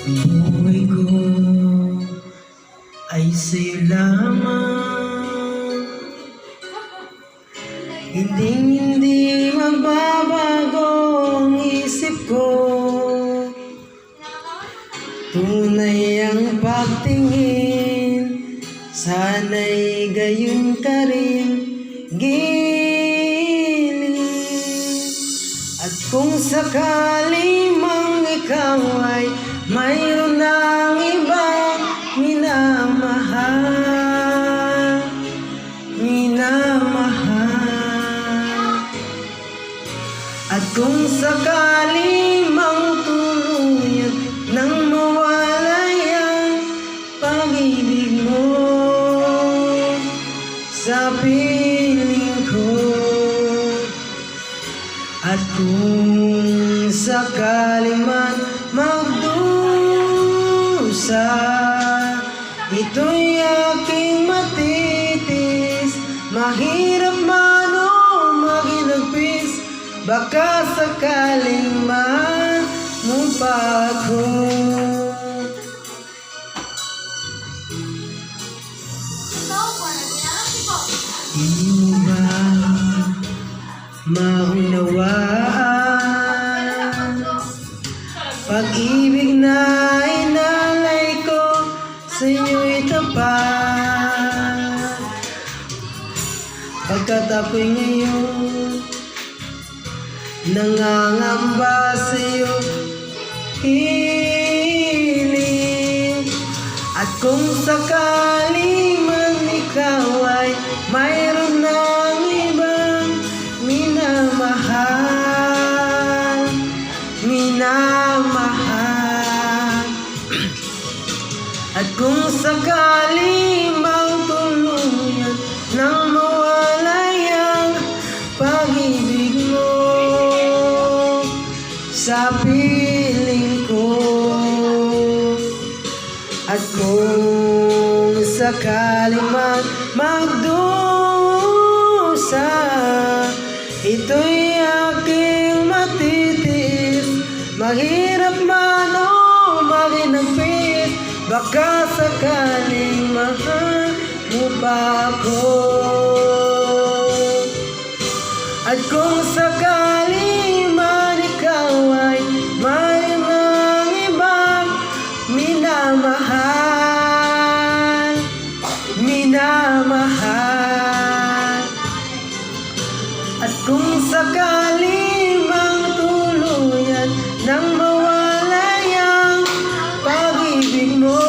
Buhay ko ay sa'yo lamang, hindi magbabago ang isip ko. Tunay ang pagtingin, sana'y gayon ka rin giliw. At kung sakali mang ikaw ay mayroon ng ibang minamahal, at kung sakali mang tuluyan nang mawalay ang pag-ibig mo sa piling ko, at kung sakali man magdusa, ito'y aking matitis. Mahirap man o maginagpis, baka sakaling mahal mo pa ako. Di mo ba maunawaan pag-ibig na inalay ko sa'yo'y tapat? Pagkat ako'y ngayon nangangamba sa'yo hiling, at kung sakali man ikaw ay mayroon ng ibang minamahal, at kung sakali mang tuluyan nang mawalay ang pag-ibig mo sa piling ko, at kung sakali man magdusa, ito'y aking matitiis. Mahirap man o maginagpis, baka sakaling mahal mo pa ako. At kung sakali man ikaw ay mayroon ng ibang minamahal, at kung sakali mang tuluyan nang mawalay ang pag-ibig mo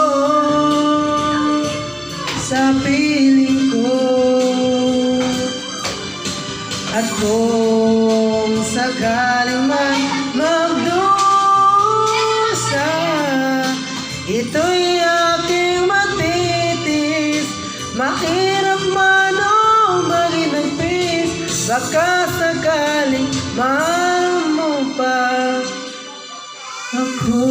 sa piling ko, at kung sakaling man magdusa, ito'y aking matitis. Mahirap man o maginagpis, baka sakaling mahal mo pa ako.